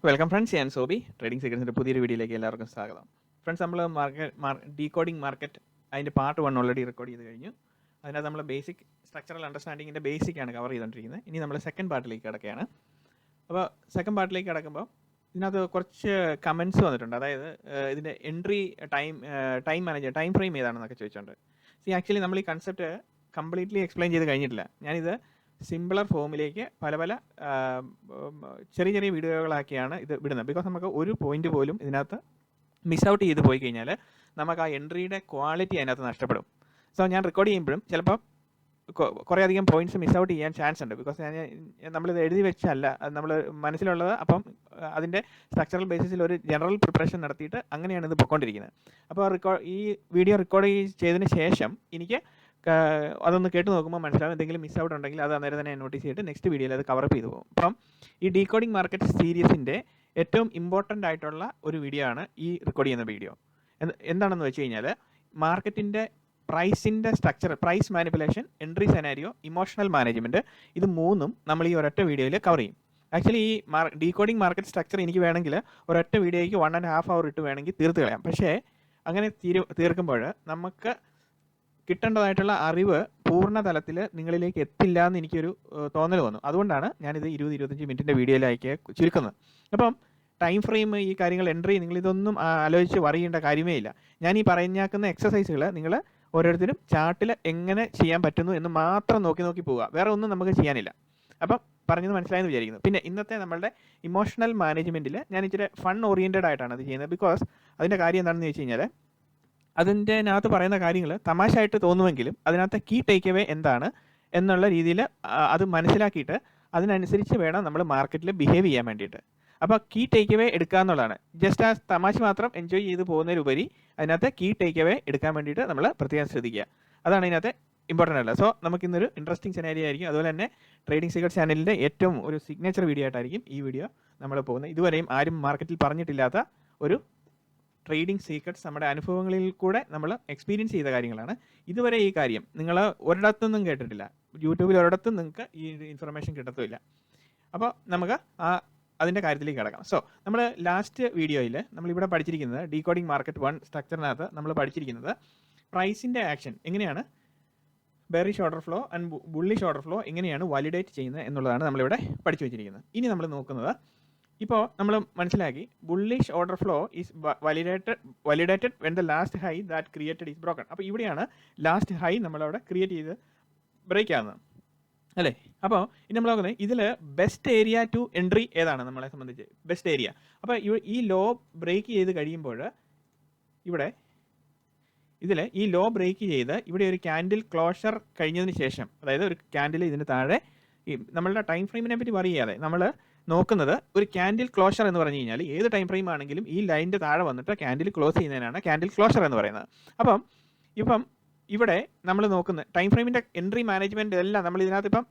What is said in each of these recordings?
Welcome friends, ഞാൻ Sobi. Trading സീക്രട്സിൻ്റെ പുതിയൊരു വീഡിയോയിലേക്ക് എല്ലാവർക്കും സ്വാഗതം. ഫ്രണ്ട്സ്, നമ്മൾ ഡീകോഡിംഗ് മാർക്കറ്റ് അതിൻ്റെ പാർട്ട് 1 ഓൾറെഡി റെക്കോർഡ് ചെയ്ത് കഴിഞ്ഞു. അതിനകത്ത് നമ്മൾ ബേസിക് സ്ട്രക്ചറൽ അണ്ടർസ്റ്റാൻഡിങ്ങിൻ്റെ ബേസിക്കാണ് കവർ ചെയ്തുകൊണ്ടിരിക്കുന്നത്. ഇനി നമ്മൾ സെക്കൻഡ് പാർട്ടിലേക്ക് കിടക്കുകയാണ്. അപ്പോൾ സെക്കൻഡ് പാർട്ടിലേക്ക് കിടക്കുമ്പോൾ ഇതിനകത്ത് കുറച്ച് കമൻസ് വന്നിട്ടുണ്ട്. അതായത് ഇതിൻ്റെ entry time manager time frame ഏതാണെന്നൊക്കെ ചോദിച്ചുകൊണ്ട്. ആക്ച്വലി നമ്മൾ ഈ കൺസെപ്റ്റ് കംപ്ലീറ്റ്ലി എക്സ്പ്ലെയിൻ ചെയ്ത് കഴിഞ്ഞിട്ടില്ല. ഞാനിത് സിമ്പിളർ ഫോമിലേക്ക് പല ചെറിയ ചെറിയ വീഡിയോകളാക്കിയാണ് ഇത് വിടുന്നത്. ബിക്കോസ് നമുക്ക് ഒരു പോയിന്റ് പോലും ഇതിനകത്ത് മിസ് ഔട്ട് ചെയ്ത് പോയി കഴിഞ്ഞാൽ നമുക്ക് ആ എൻട്രിയുടെ ക്വാളിറ്റി അതിനകത്ത് നഷ്ടപ്പെടും. സോ ഞാൻ റെക്കോർഡ് ചെയ്യുമ്പോഴും ചിലപ്പോൾ കുറേ അധികം പോയിന്റ്സ് മിസ് ഔട്ട് ചെയ്യാൻ ചാൻസ് ഉണ്ട്. ബിക്കോസ് നമ്മളിത് എഴുതി വെച്ചല്ല, അത് നമ്മൾ മനസ്സിലുള്ളത്. അപ്പം അതിൻ്റെ സ്ട്രക്ചറൽ ബേസിസിൽ ഒരു ജനറൽ പ്രിപ്പറേഷൻ നടത്തിയിട്ട് അങ്ങനെയാണ് ഇത് പൊയ്ക്കൊണ്ടിരിക്കുന്നത്. അപ്പോൾ ഈ വീഡിയോ റെക്കോർഡ് ചെയ്തതിന് ശേഷം എനിക്ക് അതൊന്ന് കേട്ട് നോക്കുമ്പോൾ മനസ്സിലാവും എന്തെങ്കിലും മിസ് ഔട്ട് ഉണ്ടെങ്കിൽ അത് അന്നേരം തന്നെ നോട്ടീസ് ചെയ്തിട്ട് നെക്സ്റ്റ് വീഡിയോയിൽ അത് കവറപ്പ് ചെയ്തു പോകും. അപ്പം ഈ ഡീകോഡിംഗ് മാർക്കറ്റ് സീരീസിൻ്റെ ഏറ്റവും ഇമ്പോർട്ടൻ്റ് ആയിട്ടുള്ള ഒരു വീഡിയോ ആണ് ഈ റെക്കോർഡ് ചെയ്യുന്ന വീഡിയോ. എന്താണെന്ന് വെച്ച് കഴിഞ്ഞാൽ മാർക്കറ്റിൻ്റെ പ്രൈസിൻ്റെ structure, price manipulation, entry scenario, emotional management, ഇത് മൂന്നും നമ്മൾ ഈ ഒരൊറ്റ വീഡിയോയിൽ കവർ ചെയ്യും. ആക്ച്വലി ഈ ഡീകോഡിംഗ് മാർക്കറ്റ് സ്ട്രക്ചർ എനിക്ക് വേണമെങ്കിൽ ഒരൊറ്റ വീഡിയോയ്ക്ക് 1.5 hour ഇട്ട് വേണമെങ്കിൽ തീർത്ത് കളയാം. പക്ഷേ അങ്ങനെ തീർക്കുമ്പോൾ നമുക്ക് കിട്ടേണ്ടതായിട്ടുള്ള അറിവ് പൂർണ്ണ തലത്തിൽ നിങ്ങളിലേക്ക് എത്തില്ല എന്ന് എനിക്കൊരു തോന്നൽ വന്നു. അതുകൊണ്ടാണ് ഞാനിത് 20-25 മിനിറ്റിൻ്റെ വീഡിയോയിലേക്ക് ചുരുക്കുന്നത്. അപ്പം ടൈം ഫ്രെയിം, ഈ കാര്യങ്ങൾ, എൻട്രി, നിങ്ങളിതൊന്നും ആലോചിച്ച് വറിയേണ്ട കാര്യമേ ഇല്ല. ഞാൻ ഈ പറഞ്ഞാക്കുന്ന എക്സസൈസുകൾ നിങ്ങൾ ഓരോരുത്തരും ചാർട്ടിൽ എങ്ങനെ ചെയ്യാൻ പറ്റുന്നു എന്ന് മാത്രം നോക്കി പോവുക. വേറെ ഒന്നും നമുക്ക് ചെയ്യാനില്ല. അപ്പം പറഞ്ഞത് മനസ്സിലായെന്ന് വിചാരിക്കുന്നു. പിന്നെ ഇന്നത്തെ നമ്മളുടെ ഇമോഷണൽ മാനേജ്മെൻറ്റിൽ ഞാൻ ഇച്ചിരി ഫൺ ഓറിയൻറ്റഡ് ആയിട്ടാണ് അത് ചെയ്യുന്നത്. ബിക്കോസ് അതിൻ്റെ കാര്യം എന്താണെന്ന് വെച്ച് കഴിഞ്ഞാൽ അതിൻ്റെ അകത്ത് പറയുന്ന കാര്യങ്ങൾ തമാശയായിട്ട് തോന്നുമെങ്കിലും അതിനകത്ത് കീ ടേക്ക് അവേ എന്താണ് എന്നുള്ള രീതിയിൽ അത് മനസ്സിലാക്കിയിട്ട് അതിനനുസരിച്ച് വേണം നമ്മൾ മാർക്കറ്റിൽ ബിഹേവ് ചെയ്യാൻ വേണ്ടിയിട്ട്. അപ്പോൾ കീ ടേക്ക് അവേ എടുക്കുക എന്നുള്ളതാണ്. ജസ്റ്റ് ആ തമാശ മാത്രം എൻജോയ് ചെയ്ത് പോകുന്നതിലുപരി അതിനകത്ത് കീ ടേക്ക് അവേ എടുക്കാൻ വേണ്ടിയിട്ട് നമ്മൾ പ്രത്യേകം ശ്രദ്ധിക്കുക. അതാണ് ഇതിനകത്ത് ഇമ്പോർട്ടൻ്റ് അല്ല. സോ നമുക്കിന്നൊരു ഇൻട്രസ്റ്റിംഗ് സെനാരിയോ ആയിരിക്കും. അതുപോലെ തന്നെ ട്രേഡിംഗ് സീക്രട്ട് ചാനലിൻ്റെ ഏറ്റവും ഒരു സിഗ്നേച്ചർ വീഡിയോ ആയിട്ടായിരിക്കും ഈ വീഡിയോ നമ്മൾ പോകുന്നത്. ഇതുവരെയും ആരും മാർക്കറ്റിൽ പറഞ്ഞിട്ടില്ലാത്ത ഒരു ട്രേഡിംഗ് സീക്രട്സ് നമ്മുടെ അനുഭവങ്ങളിൽ കൂടെ നമ്മൾ എക്സ്പീരിയൻസ് ചെയ്ത കാര്യങ്ങളാണ്. ഇതുവരെ ഈ കാര്യം നിങ്ങൾ ഒരിടത്തുനിന്നും കേട്ടിട്ടില്ല. യൂട്യൂബിൽ ഒരിടത്തും നിങ്ങൾക്ക് ഈ ഇൻഫർമേഷൻ കിട്ടത്തുമില്ല. അപ്പോൾ നമുക്ക് അതിൻ്റെ കാര്യത്തിലേക്ക് കിടക്കാം. സോ നമ്മൾ ലാസ്റ്റ് വീഡിയോയിൽ നമ്മളിവിടെ പഠിച്ചിരിക്കുന്നത് ഡീകോഡിംഗ് മാർക്കറ്റ് 1 സ്ട്രക്ചറിനകത്ത് നമ്മൾ പഠിച്ചിരിക്കുന്നത് പ്രൈസിൻ്റെ ആക്ഷൻ എങ്ങനെയാണ്, bearish order flow and bullish order flow എങ്ങനെയാണ് വാലിഡേറ്റ് ചെയ്യുന്നത് എന്നുള്ളതാണ് നമ്മളിവിടെ പഠിച്ചു വെച്ചിരിക്കുന്നത്. ഇനി നമ്മൾ നോക്കുന്നത്, ഇപ്പോൾ നമ്മൾ മനസ്സിലാക്കി bullish order flow is validated when the last high that created is broken. അപ്പോൾ ഇവിടെയാണ് ലാസ്റ്റ് ഹൈ നമ്മളവിടെ ക്രിയേറ്റ് ചെയ്ത് ബ്രേക്ക് ആകുന്നത്, അല്ലേ? അപ്പോൾ ഇനി നമ്മൾ നോക്കുന്നത് ഇതിൽ ബെസ്റ്റ് ഏരിയ ടു എൻട്രി ഏതാണ് നമ്മളെ സംബന്ധിച്ച് ബെസ്റ്റ് ഏരിയ. അപ്പോൾ ഈ ലോ ബ്രേക്ക് ചെയ്ത് കഴിയുമ്പോൾ ഇതിൽ ഈ ലോ ബ്രേക്ക് ചെയ്ത് ഇവിടെ ഒരു ക്യാൻഡിൽ ക്ലോഷർ കഴിഞ്ഞതിന് ശേഷം, അതായത് ഒരു ക്യാൻഡിൽ ഇതിന് താഴെ, ഈ നമ്മളുടെ ടൈം ഫ്രെയിമിനെ പറ്റി പറയാതെ നമ്മൾ നോക്കുന്നത് ഒരു ക്യാൻഡിൽ ക്ലോഷർ എന്ന് പറഞ്ഞു കഴിഞ്ഞാൽ ഏത് ടൈം ഫ്രെയിം ആണെങ്കിലും ഈ ലൈനിൻ്റെ താഴെ വന്നിട്ട് ക്യാൻഡിൽ ക്ലോസ് ചെയ്യുന്നതിനാണ് ക്യാൻഡിൽ ക്ലോഷർ എന്ന് പറയുന്നത്. ഇപ്പം ഇവിടെ നമ്മൾ നോക്കുന്ന ടൈം ഫ്രെയിമിൻ്റെ എൻട്രി മാനേജ്മെൻറ്റ് എല്ലാം നമ്മൾ ഇതിനകത്ത് ഇപ്പം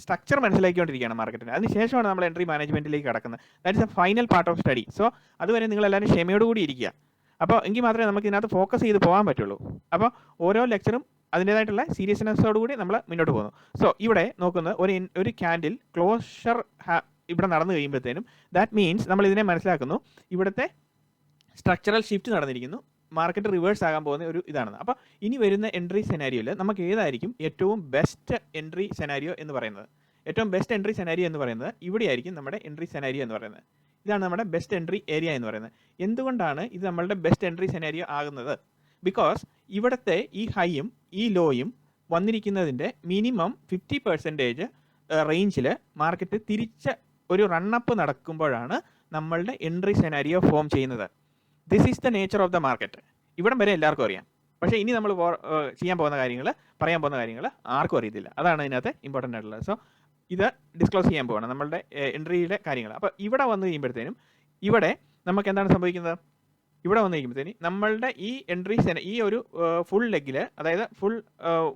സ്ട്രക്ചർ മനസ്സിലാക്കിക്കൊണ്ടിരിക്കുകയാണ് മാർക്കറ്റിന്. അതിനുശേഷമാണ് നമ്മൾ എൻട്രി മാനേജ്മെൻറ്റിലേക്ക് കിടക്കുന്നത്. That is A final part of study. So അതുവരെ നിങ്ങളെല്ലാവരും ക്ഷമയോടുകൂടി ഇരിക്കുക. അപ്പോൾ എങ്കിൽ മാത്രമേ നമുക്ക് ഇതിനകത്ത് ഫോക്കസ് ചെയ്ത് പോകാൻ പറ്റുള്ളൂ. അപ്പോൾ ഓരോ ലെക്ചറും അതിൻ്റേതായിട്ടുള്ള സീരിയസ്നെസ്സോടുകൂടി നമ്മൾ മുന്നോട്ട് പോകുന്നു. സോ ഇവിടെ നോക്കുന്നത് ഒരു ക്യാൻഡിൽ ക്ലോഷർ ഇവിടെ നടന്നു കഴിയുമ്പോഴത്തേനും ദാറ്റ് മീൻസ് നമ്മൾ ഇതിനെ മനസ്സിലാക്കുന്നു ഇവിടുത്തെ സ്ട്രക്ചറൽ ഷിഫ്റ്റ് നടന്നിരിക്കുന്നു, മാർക്കറ്റ് റിവേഴ്സ് ആകാൻ പോകുന്ന ഒരു ഇതാണ്. അപ്പോൾ ഇനി വരുന്ന എൻട്രി സെനാരിയോയിൽ നമുക്ക് ഏതായിരിക്കും ഏറ്റവും ബെസ്റ്റ് എൻട്രി സെനാരിയോ എന്ന് പറയുന്നത്? ഏറ്റവും ബെസ്റ്റ് എൻട്രി സെനാരിയോ എന്ന് പറയുന്നത് ഇവിടെയായിരിക്കും നമ്മുടെ എൻട്രി സെനാരിയോ എന്ന് പറയുന്നത്. ഇതാണ് നമ്മുടെ ബെസ്റ്റ് എൻട്രി ഏരിയ എന്ന് പറയുന്നത്. എന്തുകൊണ്ടാണ് ഇത് നമ്മളുടെ ബെസ്റ്റ് എൻട്രി സെനാരിയോ ആകുന്നത്? ബിക്കോസ് ഇവിടുത്തെ ഈ ഹൈയും ഈ ലോയും വന്നിരിക്കുന്നതിൻ്റെ മിനിമം 50% റേഞ്ചിൽ മാർക്കറ്റ് തിരിച്ച് ഒരു റണ്ണപ്പ് നടക്കുമ്പോഴാണ് നമ്മളുടെ എൻട്രി സെനാരിയോ ഫോം ചെയ്യുന്നത്. This is the nature of the market. ഇവിടം വരെ എല്ലാവർക്കും അറിയാം. പക്ഷേ ഇനി നമ്മൾ പറയാൻ പോകുന്ന കാര്യങ്ങൾ ആർക്കും അറിയത്തില്ല. അതാണ് ഇതിനകത്ത് ഇമ്പോർട്ടൻ്റ് ആയിട്ടുള്ളത്. സോ ഇത് ഡിസ്ക്ലോസ് ചെയ്യാൻ പോവാണ് നമ്മളുടെ എൻട്രിയുടെ കാര്യങ്ങൾ. അപ്പോൾ ഇവിടെ വന്നു കഴിയുമ്പോഴത്തേനും ഇവിടെ നമുക്ക് എന്താണ് സംഭവിക്കുന്നത്? ഇവിടെ വന്നു കഴിയുമ്പോഴത്തേനും നമ്മളുടെ ഈ എൻട്രി ഈ ഒരു ഫുൾ ലെഗിൽ, അതായത് ഫുൾ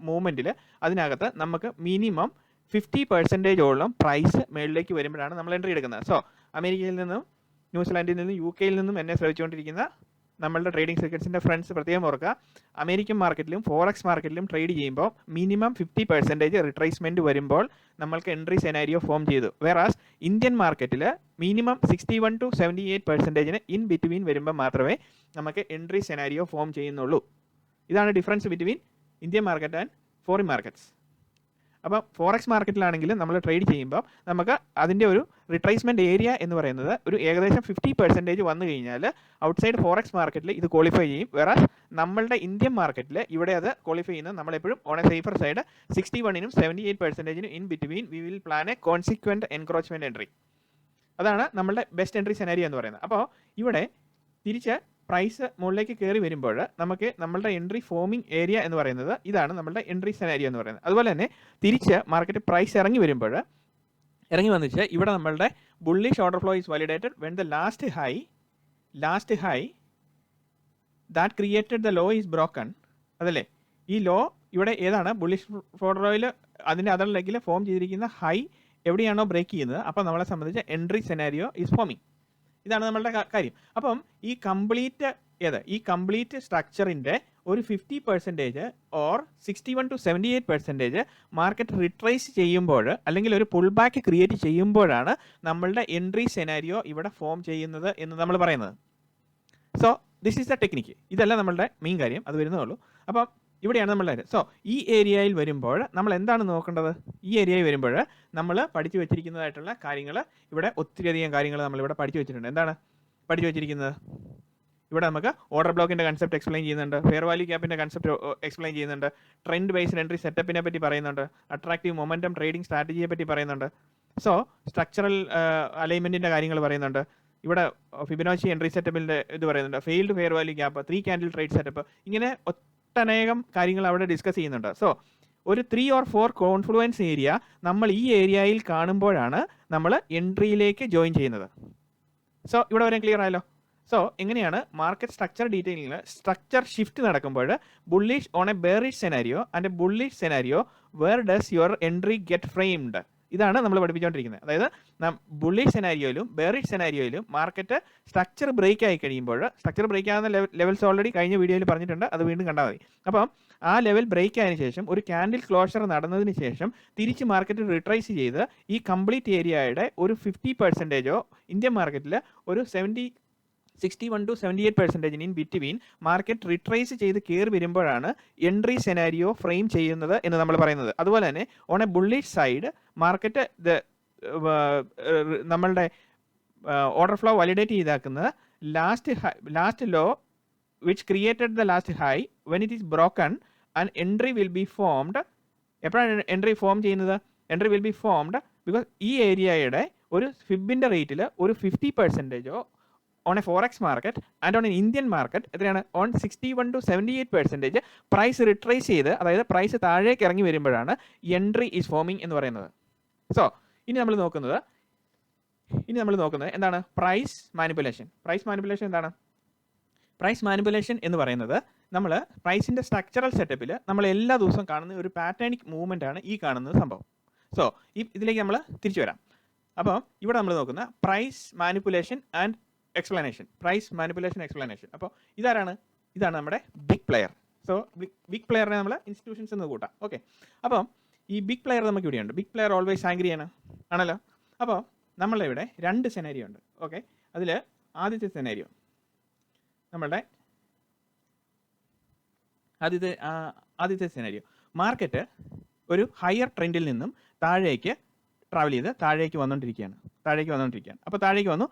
മൂവ്മെൻറ്റിൽ അതിനകത്ത് നമുക്ക് മിനിമം 50% പ്രൈസ് മേളിലേക്ക് വരുമ്പോഴാണ് നമ്മൾ എൻട്രി എടുക്കുന്നത്. സോ അമേരിക്കയിൽ നിന്നും ന്യൂസിലാൻഡിൽ നിന്നും UK നിന്നും എന്നെ ശ്രമിച്ചുകൊണ്ടിരിക്കുന്ന നമ്മളുടെ ട്രേഡിംഗ് സീക്രട്സിൻ്റെ ഫ്രണ്ട്സ് പ്രത്യേകം ഓർക്കുക, അമേരിക്കൻ മാർക്കറ്റിലും ഫോറക്സ് മാർക്കറ്റിലും ട്രേഡ് ചെയ്യുമ്പോൾ മിനിമം 50% റിട്രേസ്മെൻറ്റ് വരുമ്പോൾ നമ്മൾക്ക് എൻട്രി സെനാരിയോ ഫോം ചെയ്തു. വേറാസ് ഇന്ത്യൻ മാർക്കറ്റിൽ മിനിമം 61 to 78% ഇൻ ബിറ്റ്വീൻ വരുമ്പോൾ മാത്രമേ നമുക്ക് എൻട്രി സെനാരിയോ ഫോം ചെയ്യുന്നുള്ളൂ. ഇതാണ് difference between Indian market and foreign markets. അപ്പം ഫോറക്സ് മാർക്കറ്റിലാണെങ്കിൽ നമ്മൾ ട്രേഡ് ചെയ്യുമ്പോൾ നമുക്ക് അതിൻ്റെ ഒരു റിട്രേസ്മെൻറ്റ് ഏരിയ എന്ന് പറയുന്നത് ഒരു ഏകദേശം 50% വന്നു കഴിഞ്ഞാൽ ഔട്ട്സൈഡ് ഫോറക്സ് മാർക്കറ്റിൽ ഇത് ക്വാളിഫൈ ചെയ്യും. വേറെ നമ്മളുടെ ഇന്ത്യൻ മാർക്കറ്റിൽ ഇവിടെ അത് ക്വാളിഫൈ ചെയ്യുന്നത് നമ്മളെപ്പോഴും on a safer side 61 to 78% in between we will plan a consequent encroachment entry. അതാണ് നമ്മളുടെ ബെസ്റ്റ് എൻട്രി സെനാരിയോ എന്ന് പറയുന്നത്. അപ്പോൾ ഇവിടെ തിരിച്ച് പ്രൈസ് മുകളിലേക്ക് കയറി വരുമ്പോൾ നമുക്ക് നമ്മളുടെ എൻട്രി ഫോമിംഗ് ഏരിയ എന്ന് പറയുന്നത് ഇതാണ് നമ്മളുടെ എൻട്രി സെനാരിയോ എന്ന് പറയുന്നത്. അതുപോലെ തന്നെ തിരിച്ച് മാർക്കറ്റ് പ്രൈസ് ഇറങ്ങി വരുമ്പോൾ ഇറങ്ങി വന്നിട്ട് ഇവിടെ നമ്മളുടെ bullish order flow is validated when the last high that created the law is broken. അതല്ലേ, ഈ ലോ ഇവിടെ ഏതാണ് ബുള്ളിഷ് ഓർഡർ ഫ്ലോയിൽ അതിൻ്റെ അതർ ലെഗിൽ ഫോം ചെയ്തിരിക്കുന്ന ഹൈ എവിടെയാണോ ബ്രേക്ക് ചെയ്യുന്നത് അപ്പോൾ നമ്മളെ സംബന്ധിച്ച് എൻട്രി സെനാരിയോ ഈസ് ഫോമിങ്. ഇതാണ് നമ്മളുടെ കാര്യം. അപ്പം ഈ കംപ്ലീറ്റ് സ്ട്രക്ചറിൻ്റെ ഒരു 50% ഓർ 61 to 78% മാർക്കറ്റ് റിട്രേസ് ചെയ്യുമ്പോൾ അല്ലെങ്കിൽ ഒരു പുൾ ബാക്ക് ക്രിയേറ്റ് ചെയ്യുമ്പോഴാണ് നമ്മളുടെ എൻട്രി സെനാരിയോ ഇവിടെ ഫോം ചെയ്യുന്നത് എന്ന് നമ്മൾ പറയുന്നത്. So this is the technique. ഇതല്ല നമ്മളുടെ മെയിൻ കാര്യം, അത് വരുന്നതുള്ളൂ. അപ്പം ഇവിടെയാണ് നമ്മളുടെ കാര്യം. സോ ഈ ഏരിയയിൽ വരുമ്പോൾ നമ്മൾ എന്താണ് നോക്കേണ്ടത്? ഈ ഏരിയയിൽ വരുമ്പോൾ നമ്മൾ പഠിച്ചു വെച്ചിരിക്കുന്നതായിട്ടുള്ള കാര്യങ്ങൾ ഇവിടെ ഒത്തിരിയധികം കാര്യങ്ങൾ നമ്മളിവിടെ പഠിച്ചു വെച്ചിട്ടുണ്ട്. എന്താണ് പഠിച്ചു വെച്ചിരിക്കുന്നത്? ഇവിടെ നമുക്ക് ഓർഡർ ബ്ലോക്കിൻ്റെ കൺസെപ്റ്റ് എക്സ്പ്ലെയിൻ ചെയ്യുന്നുണ്ട്, ഫെയർ വാല്യൂ ക്യാപ്പിൻ്റെ കൺസെപ്റ്റ് എക്സ്പ്ലെയിൻ ചെയ്യുന്നുണ്ട്, ട്രെൻഡ് ബേസ്ഡ് എൻട്രി സെറ്റപ്പിനെ പറ്റി പറയുന്നുണ്ട്, അട്രാക്റ്റീവ് മൊമെൻറ്റം ട്രേഡിംഗ് സ്ട്രാറ്റജിയെ പറ്റി പറയുന്നുണ്ട്. സോ സ്ട്രക്ചറൽ അലൈൻമെൻറ്റിൻ്റെ കാര്യങ്ങൾ പറയുന്നുണ്ട്. ഇവിടെ ഫിബൊനാച്ചി എൻട്രി സെറ്റപ്പിൻ്റെ ഇത് പറയുന്നുണ്ട്, failed fair value cap, 3 candle trade setup, ഇങ്ങനെ ഒട്ടനേകം കാര്യങ്ങൾ അവിടെ ഡിസ്കസ് ചെയ്യുന്നുണ്ട്. സോ ഒരു 3 or 4 കോൺഫ്ലുവൻസ് ഏരിയ നമ്മൾ ഈ ഏരിയയിൽ കാണുമ്പോഴാണ് നമ്മൾ എൻട്രിയിലേക്ക് ജോയിൻ ചെയ്യുന്നത്. സോ ഇവിടെ വരെ ക്ലിയർ ആയല്ലോ. സോ എങ്ങനെയാണ് മാർക്കറ്റ് സ്ട്രക്ചർ ഡീറ്റെയിലിംഗിൽ സ്ട്രക്ചർ ഷിഫ്റ്റ് നടക്കുമ്പോൾ bullish on a bearish scenario and bullish scenario where does your entry get framed. ഇതാണ് നമ്മൾ പഠിപ്പിച്ചുകൊണ്ടിരിക്കുന്നത്. അതായത് ബുള്ളിഷ് സെനാരിയോയിലും ബെയറിഷ് സെനാരിയോയിലും മാർക്കറ്റ് സ്ട്രക്ചർ ബ്രേക്ക് ആയി കഴിയുമ്പോൾ, സ്ട്രക്ചർ ബ്രേക്ക് ആകുന്ന ലെവൽസ് ഓൾറെഡി കഴിഞ്ഞ വീഡിയോയിൽ പറഞ്ഞിട്ടുണ്ട്, അത് വീണ്ടും കണ്ടാൽ മതി. അപ്പം ആ ലെവൽ ബ്രേക്ക് ആയതിനു ശേഷം ഒരു ക്യാൻഡിൽ ക്ലോഷർ നടന്നതിന് ശേഷം തിരിച്ച് മാർക്കറ്റ് റിട്രേസ് ചെയ്ത് ഈ കംപ്ലീറ്റ് ഏരിയയുടെ ഒരു 50% ഇന്ത്യൻ മാർക്കറ്റിൽ ഒരു 61 to 78% in between market retrace ചെയ്ത് കയറി വരുമ്പോഴാണ് എൻട്രി സെനാരിയോ ഫ്രെയിം ചെയ്യുന്നത് എന്ന് നമ്മൾ പറയുന്നത്. അതുപോലെ തന്നെ on a bullish side market നമ്മളുടെ ഓർഡർ ഫ്ലോ വാലിഡേറ്റ് ചെയ്താക്കുന്നത് last low which created the last high when it is broken and entry will be formed. എപ്പോഴാണ് എൻട്രി ഫോം ചെയ്യുന്നത്? Entry will be formed because ഈ ഏരിയയുടെ ഒരു ഫിബിൻ്റെ റേറ്റിൽ ഒരു 50% on a forex market and on an Indian market എത്രയാണ്? On 61 to 78% price retrace ചെയ്ത്, അതായത് പ്രൈസ് താഴേക്ക് ഇറങ്ങി വരുമ്പോഴാണ് എൻട്രി ഈസ് ഫോമിങ് എന്ന് പറയുന്നത്. സോ ഇനി നമ്മൾ നോക്കുന്നത് എന്താണ്? Price manipulation. എന്താണ്? പ്രൈസ് മാനിപ്പുലേഷൻ എന്ന് പറയുന്നത് നമ്മൾ പ്രൈസിൻ്റെ സ്ട്രക്ചറൽ സെറ്റപ്പിൽ നമ്മൾ എല്ലാ ദിവസവും കാണുന്ന ഒരു പാറ്റേണിക് മൂവ്മെൻ്റ് ആണ് ഈ കാണുന്നത് സംഭവം. സോ ഇതിലേക്ക് നമ്മൾ തിരിച്ചു വരാം. അപ്പം ഇവിടെ നമ്മൾ നോക്കുന്ന പ്രൈസ് മാനിപ്പുലേഷൻ ആൻഡ് എക്സ്പ്ലനേഷൻ. അപ്പോൾ ഇതാണ് നമ്മുടെ ബിഗ് പ്ലെയർ. സോ ബിഗ് പ്ലെയറിനെ നമ്മൾ ഇൻസ്റ്റിറ്റ്യൂഷൻസ് എന്ന് കൂട്ടാം. ഓക്കെ, അപ്പം ഈ ബിഗ് പ്ലെയർ നമുക്ക് ഇവിടെയുണ്ട്. ബിഗ് പ്ലെയർ ഓൾവേസ് ആംഗ്രി ആണല്ലോ. അപ്പോൾ നമ്മളിവിടെ 2 സെനാരിയോ ഉണ്ട്. ഓക്കെ, അതിൽ ആദ്യത്തെ സെനാരിയോ മാർക്കറ്റ് ഒരു ഹയർ ട്രെൻഡിൽ നിന്നും താഴേക്ക് ട്രാവൽ ചെയ്ത് താഴേക്ക് വന്നുകൊണ്ടിരിക്കുകയാണ്. അപ്പോൾ താഴേക്ക് വന്നു,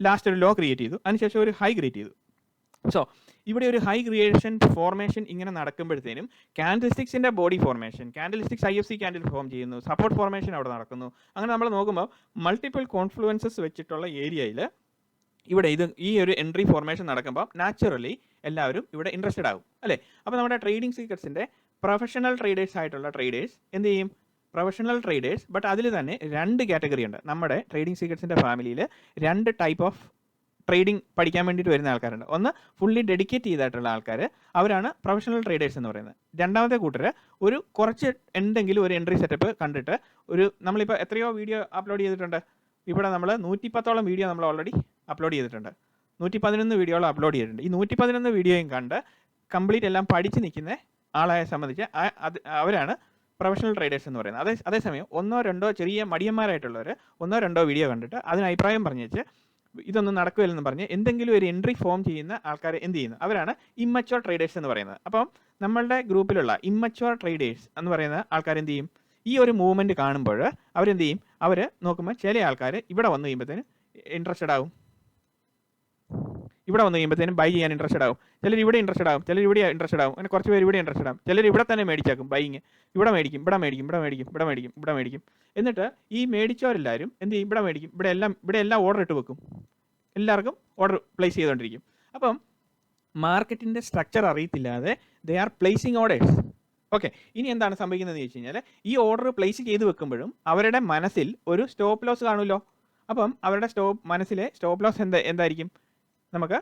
ലാസ്റ്റ് ഒരു ലോ ക്രിയേറ്റ് ചെയ്തു, അതിനുശേഷം ഒരു ഹൈ ക്രിയേറ്റ് ചെയ്തു. സോ ഇവിടെ ഒരു ഹൈ ക്രിയേഷൻ ഫോർമേഷൻ ഇങ്ങനെ നടക്കുമ്പോഴത്തേനും ക്യാൻഡിൽസ്റ്റിക്സിൻ്റെ body formation, candlesticks IFC candle form ചെയ്യുന്നു, സപ്പോർട്ട് ഫോർമേഷൻ അവിടെ നടക്കുന്നു. അങ്ങനെ നമ്മൾ നോക്കുമ്പോൾ മൾട്ടിപ്പിൾ കോൺഫ്ലുവൻസസ് വെച്ചിട്ടുള്ള ഏരിയയിൽ ഇവിടെ ഈ ഒരു എൻട്രി ഫോർമേഷൻ നടക്കുമ്പോൾ നാച്ചുറലി എല്ലാവരും ഇവിടെ ഇൻട്രസ്റ്റഡ് ആകും, അല്ലേ? അപ്പോൾ നമ്മുടെ ട്രേഡിംഗ് സീക്രട്സിൻ്റെ പ്രൊഫഷണൽ ട്രേഡേഴ്സ് ആയിട്ടുള്ള ട്രേഡേഴ്സ് എന്ത് ചെയ്യും? Professional traders. ബട്ട് അതിൽ തന്നെ 2 കാറ്റഗറി ഉണ്ട്. നമ്മുടെ ട്രേഡിംഗ് സീക്രട്സിൻ്റെ ഫാമിലിയിൽ 2 ടൈപ്പ് ഓഫ് ട്രേഡിംഗ് പഠിക്കാൻ വേണ്ടിയിട്ട് വരുന്ന ആൾക്കാരുണ്ട്. ഒന്ന് ഫുള്ളി ഡെഡിക്കേറ്റ് ചെയ്തിട്ടുള്ള ആൾക്കാർ, അവരാണ് പ്രൊഫഷണൽ ട്രേഡേഴ്സ് എന്ന് പറയുന്നത്. രണ്ടാമത്തെ കൂട്ടർ ഒരു കുറച്ച് എന്തെങ്കിലും ഒരു എൻട്രി സെറ്റപ്പ് കണ്ടിട്ട് നമ്മളിപ്പോൾ എത്രയോ വീഡിയോ അപ്ലോഡ് ചെയ്തിട്ടുണ്ട്. ഇവിടെ നമ്മൾ 110ഓളം വീഡിയോ നമ്മൾ ഓൾറെഡി അപ്ലോഡ് ചെയ്തിട്ടുണ്ട്. 111 വീഡിയോകൾ അപ്ലോഡ് ചെയ്തിട്ടുണ്ട്. ഈ 111 വീഡിയോയും കണ്ട് കംപ്ലീറ്റ് എല്ലാം പഠിച്ച് നിൽക്കുന്ന ആളെ സംബന്ധിച്ച് അവരാണ് പ്രൊഫഷണൽ ട്രേഡേഴ്സ് എന്ന് പറയുന്നത്. അതേസമയം 1-2 ചെറിയ മടിയന്മാരായിട്ടുള്ളവർ 1-2 വീഡിയോ കണ്ടിട്ട് അതിന് അഭിപ്രായം പറഞ്ഞു വെച്ച് ഇതൊന്നും നടക്കുകയില്ലെന്ന് പറഞ്ഞ് എന്തെങ്കിലും ഒരു എൻട്രി ഫോം ചെയ്യുന്ന ആൾക്കാരെ എന്ത് ചെയ്യുന്നു, അവരാണ് ഇമ്മച്വർ ട്രേഡേഴ്സ് എന്ന് പറയുന്നത്. അപ്പം നമ്മളുടെ ഗ്രൂപ്പിലുള്ള ഇമ്മച്വർ ട്രേഡേഴ്സ് എന്ന് പറയുന്ന ആൾക്കാർ എന്ത് ചെയ്യും, ഈ ഒരു മൂവ്മെൻറ്റ് കാണുമ്പോൾ അവരെന്ത് ചെയ്യും, അവർ നോക്കുമ്പോൾ ചില ആൾക്കാർ ഇവിടെ വന്നു കഴിയുമ്പോഴത്തേനും ഇൻട്രസ്റ്റഡ് ആവും, ഇവിടെ വന്നു കഴിയുമ്പോഴത്തേനും ബൈ ചെയ്യാൻ ഇൻട്രസ്റ്റഡ് ആവും. ചിലർ ഇവിടെ ഇൻട്രസ്റ്റഡ് ആവും, ചിലർ ഇവിടെ ഇൻട്രസ്റ്റഡ് ആവും, അങ്ങനെ കുറച്ച് പേര് ഇവിടെ ഇൻട്രസ്റ്റഡ് ആവും. ചിലർ ഇവിടെ തന്നെ മേടിച്ചാക്കും ബൈയിങ്, ഇവിടെ മേടിക്കും, ഇവിടെ മേടിക്കും, ഇവിടെ മേടിക്കും, ഇവിടെ മേടിക്കും, ഇവിടെ മേടിക്കും. എന്നിട്ട് ഈ മേടിച്ചവരെല്ലാവരും എന്ത് ചെയ്യും, ഇവിടെ മേടിക്കും, ഇവിടെ എല്ലാം ഓർഡർ ഇട്ട് വെക്കും, എല്ലാവർക്കും ഓർഡർ പ്ലേസ് ചെയ്തുകൊണ്ടിരിക്കും. അപ്പം മാർക്കറ്റിൻ്റെ സ്ട്രക്ചർ അറിയത്തില്ലാതെ they are placing orders. Okay, ഇനി എന്താണ് സംഭവിക്കുന്നതെന്ന് ചോദിച്ചു കഴിഞ്ഞാൽ ഈ ഓർഡർ പ്ലേസ് ചെയ്ത് വെക്കുമ്പോഴും അവരുടെ മനസ്സിൽ ഒരു സ്റ്റോപ്പ് ലോസ് കാണുമല്ലോ. അപ്പം അവരുടെ മനസ്സിലെ സ്റ്റോപ്പ് ലോസ് എന്തായിരിക്കും, നമുക്ക്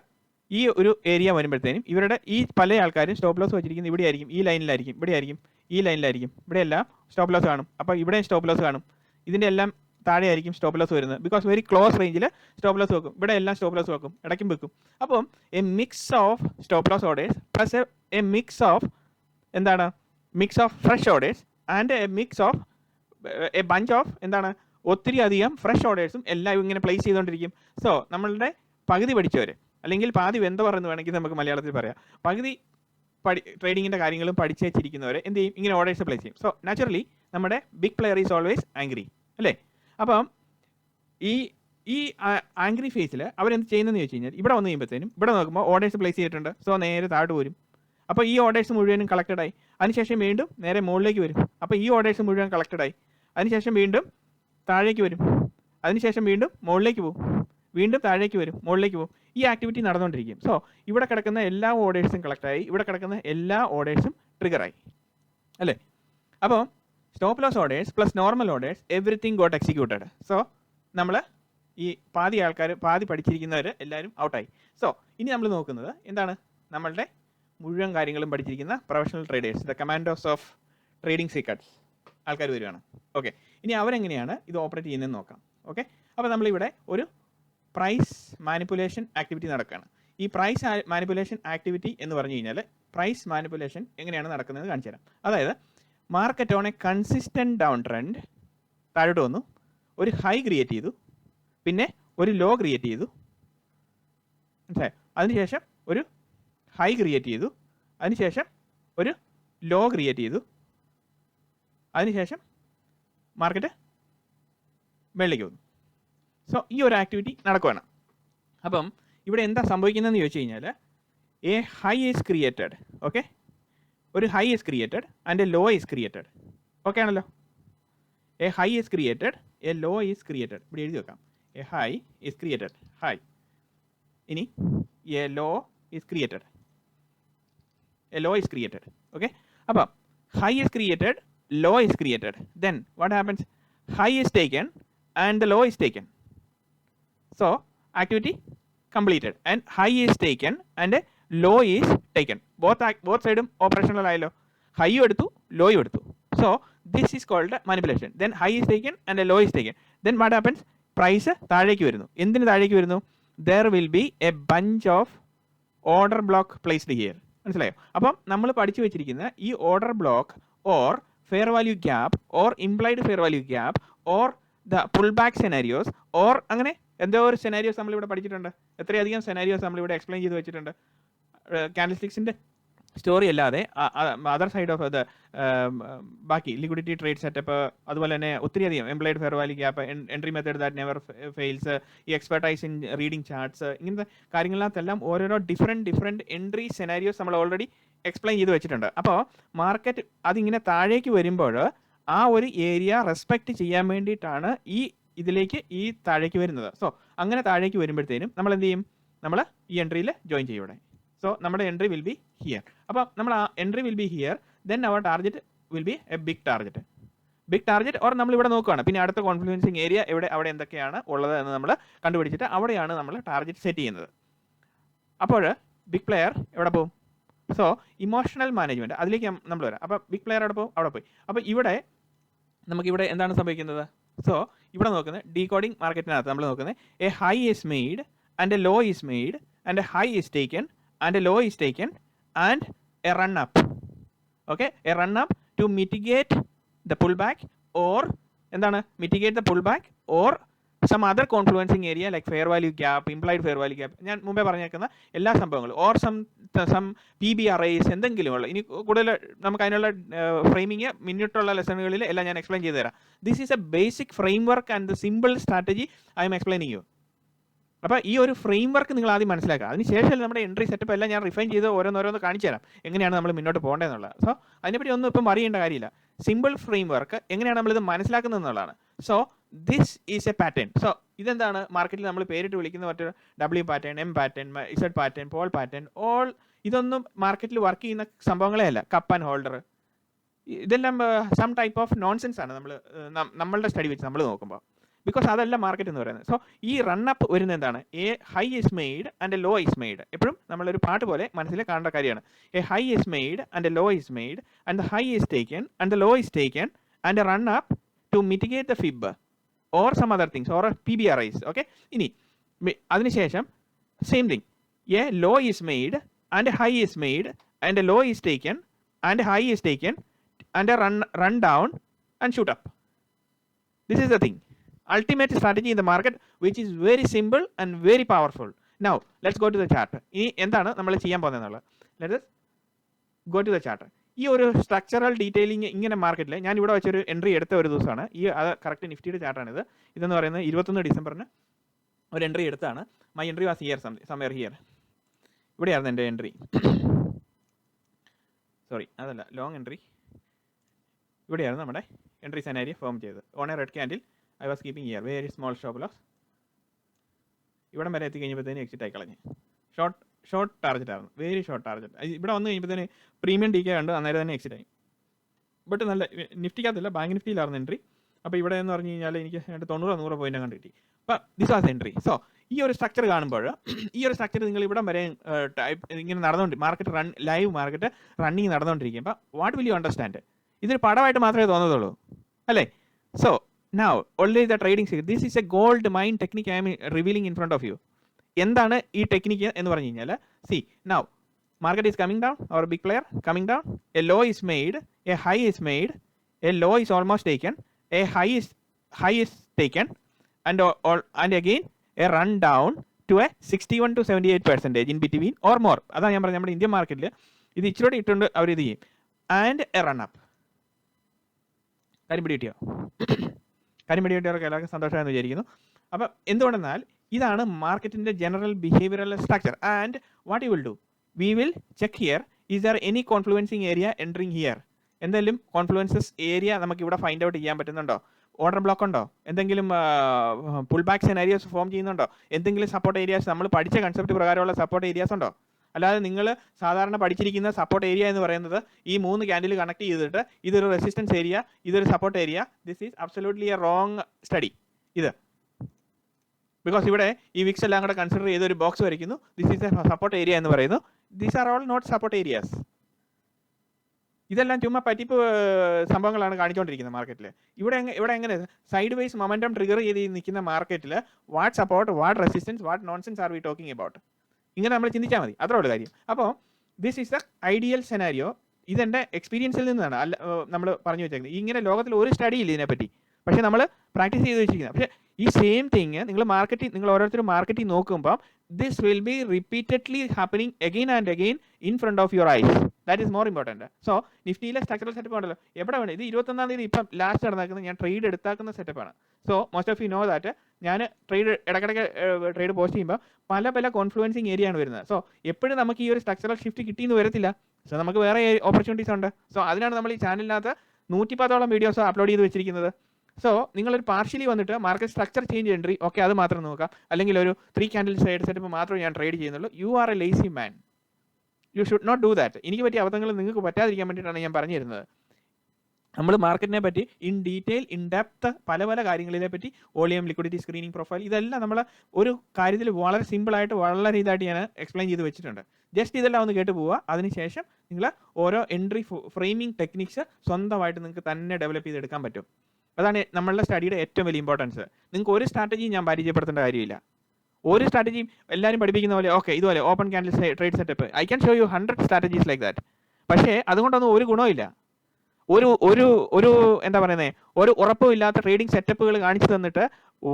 ഈ ഒരു ഏരിയ വരുമ്പോഴത്തേനും ഇവരുടെ ഈ പല ആൾക്കാരും സ്റ്റോപ്പ് ലോസ് വെച്ചിരിക്കുന്നത് ഇവിടെ ആയിരിക്കും, ഈ ലൈനിലായിരിക്കും, ഇവിടെ ആയിരിക്കും, ഈ ലൈനിലായിരിക്കും, ഇവിടെ എല്ലാം സ്റ്റോപ്പ് ലോസ് കാണും. അപ്പോൾ ഇവിടെ സ്റ്റോപ്പ് ലോസ് കാണും, ഇതിൻ്റെ എല്ലാം താഴെ ആയിരിക്കും സ്റ്റോപ്പ് ലോസ് വരുന്നത്. ബിക്കോസ് വെരി ക്ലോസ് റേഞ്ചിൽ സ്റ്റോപ്പ് ലോസ് വെക്കും, ഇവിടെ എല്ലാം സ്റ്റോപ്പ് ലോസ് വെക്കും, ഇടയ്ക്കും വെക്കും. അപ്പം a mix of stop loss orders plus a mix of എന്താണ്, mix of fresh orders and a mix of a bunch of എന്താണ്, ഒത്തിരി അധികം ഫ്രഷ് ഓർഡേഴ്സും എല്ലാം ഇങ്ങനെ പ്ലേസ് ചെയ്തുകൊണ്ടിരിക്കും. സോ നമ്മളുടെ പകുതി പഠിച്ചവർ അല്ലെങ്കിൽ പാതി വെന്ത പറയുന്നത് വേണമെങ്കിൽ നമുക്ക് മലയാളത്തിൽ പറയാം, പകുതി ട്രേഡിങ്ങിൻ്റെ കാര്യങ്ങളും പഠിച്ചു വെച്ചിരിക്കുന്നവർ എന്ത് ചെയ്യും, ഇങ്ങനെ ഓർഡേഴ്സ് പ്ലേസ് ചെയ്യും. സോ നാച്ചുറലി നമ്മുടെ big player is always angry അല്ലേ. അപ്പം ഈ ആംഗ്രി ഫേസിൽ അവരെന്ത് ചെയ്യുന്നതെന്ന് ചോദിച്ചു കഴിഞ്ഞാൽ ഇവിടെ വന്നു കഴിയുമ്പോഴത്തേനും ഇവിടെ നോക്കുമ്പോൾ ഓർഡേഴ്സ് പ്ലേസ് ചെയ്തിട്ടുണ്ട്. സോ നേരെ താഴോട്ട് വരും, അപ്പോൾ ഈ ഓർഡേഴ്സ് മുഴുവനും കളക്റ്റഡായി. അതിനുശേഷം വീണ്ടും നേരെ മുകളിലേക്ക് വരും, അപ്പോൾ ഈ ഓർഡേഴ്സ് മുഴുവൻ കളക്റ്റഡായി. അതിനുശേഷം വീണ്ടും താഴേക്ക് വരും, അതിനുശേഷം വീണ്ടും മുകളിലേക്ക് പോകും, വീണ്ടും താഴേക്ക് വരും, മുകളിലേക്ക് പോകും. ഈ ആക്ടിവിറ്റി നടന്നുകൊണ്ടിരിക്കും. സോ ഇവിടെ കിടക്കുന്ന എല്ലാ ഓർഡേഴ്സും കളക്റ്റായി, ഇവിടെ കിടക്കുന്ന എല്ലാ ഓർഡേഴ്സും ട്രിഗറായി അല്ലേ. അപ്പോൾ stop loss orders plus normal orders everything got executed. So നമ്മൾ ഈ പാതി ആൾക്കാർ പാതി പഠിച്ചിരിക്കുന്നവർ എല്ലാവരും ഔട്ടായി. സോ ഇനി നമ്മൾ നോക്കുന്നത് എന്താണ്, നമ്മളുടെ മുഴുവൻ കാര്യങ്ങളും പഠിച്ചിരിക്കുന്ന professional traders, the commandos of trading secrets ആൾക്കാർ വരികയാണ്. ഓക്കെ, ഇനി അവരെങ്ങനെയാണ് ഇത് ഓപ്പറേറ്റ് ചെയ്യുന്നതെന്ന് നോക്കാം. ഓക്കെ, അപ്പോൾ നമ്മളിവിടെ ഒരു പ്രൈസ് മാനിപ്പുലേഷൻ ആക്ടിവിറ്റി നടക്കുകയാണ്. ഈ പ്രൈസ് മാനിപ്പുലേഷൻ ആക്ടിവിറ്റി എന്ന് പറഞ്ഞു കഴിഞ്ഞാൽ പ്രൈസ് മാനിപ്പുലേഷൻ എങ്ങനെയാണ് നടക്കുന്നത് കാണിച്ചു തരാം. അതായത് market on A consistent down trend താഴോട്ട് വന്നു, ഒരു ഹൈ ക്രിയേറ്റ് ചെയ്തു, പിന്നെ ഒരു ലോ ക്രിയേറ്റ് ചെയ്തു, മനസ്സിലായോ? അതിനുശേഷം ഒരു ഹൈ ക്രിയേറ്റ് ചെയ്തു, അതിനുശേഷം ഒരു ലോ ക്രിയേറ്റ് ചെയ്തു, അതിനുശേഷം മാർക്കറ്റ് മേളിലേക്ക് വന്നു. സോ ഈ ഒരു ആക്ടിവിറ്റി നടക്കുകയാണ്. അപ്പം ഇവിടെ എന്താ സംഭവിക്കുന്നതെന്ന് ചോദിച്ചു കഴിഞ്ഞാൽ a high is created, okay, ഒരു high is created and a low is created. Okay ആണല്ലോ, a high is created, a low is created. ഇവിടെ എഴുതി വെക്കാം, a high is created, high. ഇനി a low is created, a low is created. Okay, അപ്പം high is created, low is created, then what happens, high is taken and the low is taken. So activity completed and high is taken and low is taken. Both side operational ayallo, high eduthu low eduthu. So this is called manipulation. Then high is taken and low is taken. Then what happens, price താഴേക്ക് വരുന്നു. എന്തിന് താഴേക്ക് വരുന്നു, there will be a bunch of order block placed here. മനസ്സിലായോ? അപ്പം നമ്മൾ പഠിച്ചു വെച്ചിരിക്കുന്ന ഈ order block or fair value gap or implied fair value gap or the pullback scenarios or അങ്ങനെ എന്തോ ഒരു സെനാരിയോസ് നമ്മളിവിടെ പഠിച്ചിട്ടുണ്ട്. എത്രയധികം സെനാരിയോസ് നമ്മളിവിടെ എക്സ്പ്ലെയിൻ ചെയ്ത് വെച്ചിട്ടുണ്ട്. കാൻഡിൽസ്റ്റിക്സിൻ്റെ സ്റ്റോറി അല്ലാതെ അതർ സൈഡ് ഓഫ് ദ ബാക്കി ലിക്വിഡിറ്റി ട്രേഡ് സെറ്റപ്പ്, അതുപോലെ തന്നെ ഒത്തിരിയധികം employed fair value gap, entry method that never fails, ഈ എക്സ്പെർട്ടൈസ് ഇൻ റീഡിംഗ് ചാർട്ട്സ്, ഇങ്ങനത്തെ കാര്യങ്ങളിനകത്തെല്ലാം ഓരോരോ ഡിഫറെൻറ്റ് എൻട്രി സെനാരിയോസ് നമ്മൾ ഓൾറെഡി എക്സ്പ്ലെയിൻ ചെയ്ത് വെച്ചിട്ടുണ്ട്. അപ്പോൾ മാർക്കറ്റ് അതിങ്ങനെ താഴേക്ക് വരുമ്പോൾ ആ ഒരു ഏരിയ റെസ്പെക്റ്റ് ചെയ്യാൻ വേണ്ടിയിട്ടാണ് ഇതിലേക്ക് ഈ താഴേക്ക് വരുന്നത്. സോ അങ്ങനെ താഴേക്ക് വരുമ്പോഴത്തേനും നമ്മൾ എന്ത് ചെയ്യും, നമ്മൾ ഈ എൻട്രിയിൽ ജോയിൻ ചെയ്യും ഇവിടെ. സോ നമ്മുടെ എൻട്രി വിൽ ബി ഹിയർ. അപ്പോൾ നമ്മൾ ആ entry will be here, then our target will be a big target or നമ്മളിവിടെ നോക്കുകയാണ്. പിന്നെ അടുത്ത കോൺഫ്ലുവൻസിങ് ഏരിയ അവിടെ എന്തൊക്കെയാണ് ഉള്ളത് എന്ന് നമ്മൾ കണ്ടുപിടിച്ചിട്ട് അവിടെയാണ് നമ്മൾ ടാർഗറ്റ് സെറ്റ് ചെയ്യുന്നത്. അപ്പോൾ ബിഗ് പ്ലെയർ എവിടെ പോകും? സോ ഇമോഷണൽ മാനേജ്മെൻറ്റ് അതിലേക്ക് നമ്മൾ വരാം. അപ്പോൾ ബിഗ് പ്ലെയർ അവിടെ പോകും, അവിടെ പോയി. അപ്പോൾ നമുക്കിവിടെ എന്താണ് സംഭവിക്കുന്നത്? സോ ഇവിടെ നോക്കുന്നത് ഡീകോഡിംഗ് മാർക്കറ്റിനകത്ത് നമ്മൾ നോക്കുന്നത് A high is made and a low is made and a high is taken and a low is taken and a run up. Okay, a run up to mitigate the pullback or എന്താണ് mitigate the pullback or some other confluencing area like fair value gap, implied fair value gap, ഞാൻ മുമ്പേ പറഞ്ഞേക്കുന്ന എല്ലാ സംഭവങ്ങളും or some PBRAs എന്തെങ്കിലും ഉള്ള. ഇനി കൂടുതൽ നമുക്ക് അതിനുള്ള ഫ്രെയിമിങ് മുന്നിട്ടുള്ള ലെസണുകളിൽ എല്ലാം ഞാൻ എക്സ്പ്ലെയിൻ ചെയ്തു തരാം. This is a basic frame and the simple strategy I'm explaining you. അപ്പോൾ ഈ ഒരു ഫ്രെയിം വർക്ക് നിങ്ങൾ ആദ്യം മനസ്സിലാക്കുക. അതിനുശേഷം നമ്മുടെ എൻട്രി സെറ്റപ്പ് എല്ലാം ഞാൻ റിഫൈൻ ചെയ്ത് ഓരോന്നോരോന്ന് കാണിച്ചു തരാം എങ്ങനെയാണ് നമ്മൾ മുന്നോട്ട് പോകേണ്ടതെന്നുള്ളത്. സോ അതിനെപ്പറ്റി ഒന്നും ഇപ്പം അറിയേണ്ട കാര്യമില്ല. സിമ്പിൾ ഫ്രെയിം വർക്ക് എങ്ങനെയാണ് നമ്മളിത് മനസ്സിലാക്കുന്നത് എന്നുള്ളതാണ്. So this is a pattern. So ഇതെന്താണ് മാർക്കറ്റിൽ നമ്മൾ പേരിട്ട് വിളിക്കുന്ന മറ്റൊരു W pattern, M pattern, Z pattern, pole pattern, all ഇതൊന്നും മാർക്കറ്റിൽ വർക്ക് ചെയ്യുന്ന സംഭവങ്ങളേ അല്ല. കപ്പ് ആൻഡ് ഹോൾഡർ ഇതെല്ലാം സം ടൈപ്പ് ഓഫ് നോൺസെൻസ് ആണ് നമ്മളുടെ സ്റ്റഡി വെച്ച് നമ്മൾ നോക്കുമ്പോൾ. ബിക്കോസ് അതല്ല മാർക്കറ്റ് എന്ന് പറയുന്നത്. സോ ഈ റൺ അപ്പ് വരുന്നത് എന്താണ്? A high is made and a low is made. എപ്പോഴും നമ്മളൊരു പാട്ട് പോലെ മനസ്സിൽ കാണേണ്ട കാര്യമാണ്. A high is made and a low is made and the high is taken and the low is taken and a run up to mitigate the fib or some other things or PBRIs. Okay, ഇനി അതിനുശേഷം same thing, a low is made and a high is made and a low is taken and high is taken and a run down and shoot up. This is the thing. Ultimate strategy in the market which is very simple and very powerful. Now let's go to the chart. ഇനി എന്താണ് നമ്മൾ ചെയ്യാൻ പോകുന്നത്? Let us go to the chart. ഈ ഒരു structural detailing ഇങ്ങനെ മാർക്കറ്റിൽ ഞാൻ ഇവിടെ വെച്ചൊരു എൻട്രി എടുത്ത ഒരു ദിവസമാണ്. അത് കറക്റ്റ് നിഫ്റ്റിയുടെ ചാർട്ടാണിത്. ഇതെന്ന് പറയുന്നത് 21 ഡിസംബറിന് ഒരു എൻട്രി എടുത്താണ്. My entry was here, somewhere here. ഇവിടെയായിരുന്നു എൻ്റെ എൻട്രി. സോറി, അതല്ല, ലോങ് എൻട്രി. ഇവിടെയായിരുന്നു നമ്മുടെ എൻട്രി സെനാരിയോ ഫോം ചെയ്തത്. On a red candle I was keeping here very small stop loss. ഇവിടെ വരെ എത്തിക്കഴിഞ്ഞപ്പോഴത്തേന് എക്സിറ്റ് ആയി കളഞ്ഞ്. ഷോർട്ട് ടാർജറ്റ് ആയിരുന്നു, വെരി ഷോർട്ട് ടാർജറ്റ്. ഇവിടെ വന്ന് കഴിഞ്ഞപ്പോഴത്തേന് പ്രീമിയം DK കണ്ട് അന്നേരം തന്നെ എക്സിറ്റ് ആയി. ബട്ട് നല്ല നിഫ്റ്റിക്കകത്തില്ല, ബാങ്ക് നിഫ്റ്റിയിലായിരുന്നു എൻട്രി. അപ്പോൾ ഇവിടെ എന്ന് പറഞ്ഞു കഴിഞ്ഞാൽ എനിക്ക് 90-100 പോയിന്റ് കണ്ട് കിട്ടി. അപ്പോൾ ദിസ് വാസ് എൻട്രി. സോ ഈ ഒരു സ്ട്രക്ചർ കാണുമ്പോൾ, ഈ ഒരു സ്ട്രക്ചർ നിങ്ങൾ ഇവിടെ വരെ ഇങ്ങനെ മാർക്കറ്റ് ലൈവ് മാർക്കറ്റ് റണ്ണിങ് നടന്നുകൊണ്ടിരിക്കും. അപ്പോൾ വാട്ട് വിൽ യു അണ്ടർസ്റ്റാൻഡ്? ഇതൊരു പടമായിട്ട് മാത്രമേ തോന്നത്തുള്ളൂ അല്ലേ? So now only the trading secret. This is a gold mine technique I am revealing in front of you. എന്താണ് ഈ ടെക്നിക്ക് എന്ന് പറഞ്ഞു കഴിഞ്ഞാൽ, see now market is coming down, or big player coming down, a low is made, a high is made, a low is almost taken, a high is taken and again a run down to a 61 to 78% in between or more. അതാണ് ഞാൻ പറഞ്ഞത്, നമ്മുടെ Indian മാർക്കറ്റിൽ ഇത് ഇച്ചിരി ഇട്ടുണ്ട് അവർ ഇത് ചെയ്യും. And a run up. കാര്യം പിടികിട്ടിയോ? കാര്യം പിടികിട്ടിയവർക്ക് എല്ലാവർക്കും സന്തോഷമായെന്ന് വിചാരിക്കുന്നു. അപ്പം എന്തുകൊണ്ടെന്നാൽ ഇതാണ് മാർക്കറ്റിൻ്റെ general behavioural structure. And what you will do, we will check here, is there any confluencing area entering here? എന്തെങ്കിലും കോൺഫ്ലുവൻസസ് ഏരിയ നമുക്ക് ഇവിടെ ഫൈൻഡ് ഔട്ട് ചെയ്യാൻ പറ്റുന്നുണ്ടോ? ഓർഡർ ബ്ലോക്ക് ഉണ്ടോ? എന്തെങ്കിലും പുൾ ബാക്ക് സെനാരിയോസ് ഫോം ചെയ്യുന്നുണ്ടോ? എന്തെങ്കിലും സപ്പോർട്ട് ഏരിയാസ് നമ്മൾ പഠിച്ച കൺസെപ്റ്റ് പ്രകാരമുള്ള സപ്പോർട്ട് ഏരിയാസ് ഉണ്ടോ? അല്ലാതെ നിങ്ങൾ സാധാരണ പഠിച്ചിരിക്കുന്ന സപ്പോർട്ട് ഏരിയ എന്ന് പറയുന്നത് ഈ 3 ക്യാൻഡിൽ കണക്ട് ചെയ്തിട്ട് ഇതൊരു റെസിസ്റ്റൻസ് ഏരിയ, ഇതൊരു support area. This is absolutely A wrong study ഇത്. ബിക്കോസ് ഇവിടെ ഈ വിക്സ് എല്ലാം കൂടെ കൺസിഡർ ചെയ്ത് ഒരു ബോക്സ് വരയ്ക്കുന്നു. This is a support area എന്ന് പറയുന്നു. These are all not support areas. ഇതെല്ലാം ചുമ്മാ പറ്റിപ്പ് സംഭവങ്ങളാണ് കാണിച്ചുകൊണ്ടിരിക്കുന്നത് മാർക്കറ്റിൽ. ഇവിടെ എങ്ങനെ സൈഡ് വൈസ് മൊമെന്റം ട്രിഗർ ചെയ്ത് നിൽക്കുന്ന മാർക്കറ്റിൽ what support, what resistance, what nonsense are V talking about? ഇങ്ങനെ നമ്മൾ ചിന്തിച്ചാൽ മതി, അത്രേ ഉള്ളൂ കാര്യം. അപ്പോൾ this is the ideal scenario. ഇതെൻ്റെ എക്സ്പീരിയൻസിൽ നിന്നാണ് അല്ല നമ്മൾ പറഞ്ഞു വെച്ചേക്കുന്നത്. ഇങ്ങനെ ലോകത്തിൽ ഒരു സ്റ്റഡി ഇല്ല ഇതിനെപ്പറ്റി, പക്ഷേ നമ്മൾ പ്രാക്ടീസ് ചെയ്ത് വെച്ചിരിക്കുന്നത്. പക്ഷേ ഈ സെയിം തിങ് നിങ്ങൾ ഓരോരുത്തരും മാർക്കറ്റിൽ നോക്കുമ്പോൾ this will be repeatedly happening again and again in front of your eyes. That is more important. So നിഫ്റ്റിയിലെ സ്ട്രക്ചറൽ സെറ്റപ്പ് ഉണ്ടല്ലോ, എവിടെ വേണം. ഇത് 21-ാം തീയതി ഇപ്പം ലാസ്റ്റ് നടന്നാക്കുന്നത് ഞാൻ ട്രേഡ് എടുത്താക്കുന്ന സെറ്റപ്പാണ്. So most of you know that ഞാൻ ഇടയ്ക്കിടയ്ക്ക് ട്രേഡ് പോസ്റ്റ് ചെയ്യുമ്പോൾ പല കോൺഫ്ലുവൻസിങ് ഏരിയ ആണ് വരുന്നത്. സോ എപ്പോഴും നമുക്ക് ഈ ഒരു സ്ട്രക്ചറൽ ഷിഫ്റ്റ് കിട്ടിയെന്ന് വരത്തില്ല. സോ നമുക്ക് വേറെ ഓപ്പർച്യൂണിറ്റീസ് ഉണ്ട്. സോ അതിനാണ് നമ്മൾ ഈ ചാനലിനകത്ത് 110ഓളം വീഡിയോസ് അപ്ലോഡ് ചെയ്ത് വെച്ചിരിക്കുന്നത്. സോ നിങ്ങളൊരു പാർഷ്യലി വന്നിട്ട് market structure change entry okay അത് മാത്രം നോക്കാം, അല്ലെങ്കിൽ ഒരു 3 ക്യാൻഡിൽ സൈഡ് സെറ്റപ്പ് മാത്രമേ ഞാൻ ട്രേഡ് ചെയ്യുന്നുള്ളൂ. You are a lazy man. You should not do that. എനിക്ക് പറ്റിയ അബദ്ധങ്ങൾ നിങ്ങൾക്ക് പറ്റാതിരിക്കാൻ വേണ്ടിയിട്ടാണ് ഞാൻ പറഞ്ഞു തരുന്നത്. നമ്മൾ മാർക്കറ്റിനെ പറ്റി ഇൻ ഡീറ്റെയിൽ ഇൻ ഡെപ്ത് പല കാര്യങ്ങളിലെ പറ്റി വോളിയം, ലിക്വിഡിറ്റി, സ്ക്രീനിങ് പ്രൊഫൈൽ, ഇതെല്ലാം നമ്മൾ ഒരു കാര്യത്തിൽ വളരെ സിമ്പിളായിട്ട് വളരെ ഇതായിട്ട് ഞാൻ എക്സ്പ്ലെയിൻ ചെയ്ത് വെച്ചിട്ടുണ്ട്. ജസ്റ്റ് ഇതെല്ലാം ഒന്ന് കേട്ട് പോവുക. അതിനുശേഷം നിങ്ങൾ ഓരോ എൻട്രി ഫ്രെയിമിംഗ് ടെക്നിക്സ് സ്വന്തമായിട്ട് നിങ്ങൾക്ക് തന്നെ ഡെവലപ്പ് ചെയ്തെടുക്കാൻ പറ്റും. അതാണ് നമ്മളുടെ സ്റ്റഡിയുടെ ഏറ്റവും വലിയ ഇമ്പോർട്ടൻസ്. നിങ്ങൾക്ക് ഒരു സ്ട്രാറ്റജിയും ഞാൻ പരിചയപ്പെടുത്തേണ്ട കാര്യമില്ല. ഒരു സ്ട്രാറ്റജിയും എല്ലാവരും പഠിപ്പിക്കുന്ന പോലെ ഓക്കെ ഇതുപോലെ open candle trade setup I can show you 100 strategies like that. പക്ഷേ അതുകൊണ്ടൊന്നും ഒരു ഗുണമില്ല. ഒരു ഒരു ഒരു എന്താ പറയുന്നത്, ഒരു ഉറപ്പുമില്ലാത്ത ട്രേഡിംഗ് സെറ്റപ്പുകൾ കാണിച്ചു തന്നിട്ട്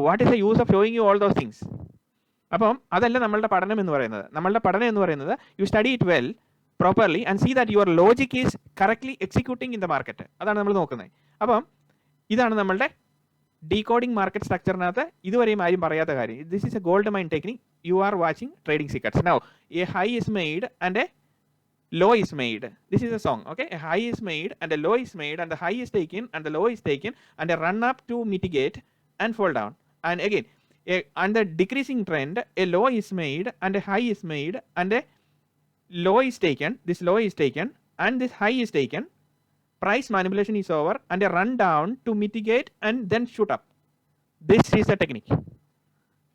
what is the use of showing you all those things? അപ്പം അതല്ല നമ്മളുടെ പഠനം എന്ന് പറയുന്നത്. നമ്മളുടെ പഠനം എന്ന് പറയുന്നത് you study it well properly and see that your logic is correctly executing in the market. അതാണ് നമ്മൾ നോക്കുന്നത്. അപ്പം ഇതാണ് നമ്മളുടെ ഡീകോഡിംഗ് മാർക്കറ്റ് സ്ട്രക്ചറിനകത്ത് ഇതുവരെയും ആരും പറയാത്ത കാര്യം. This is A gold mine technique. You are watching trading secrets. Now A high is made and A low is made. This is a song, okay? A high is made and a low is made and the high is taken and the low is taken and a run up to mitigate and fall down. And again, on the decreasing trend, a low is made and a high is made and a low is taken. This low is taken and this high is taken. Price manipulation is over and a run down to mitigate and then shoot up. This is the technique.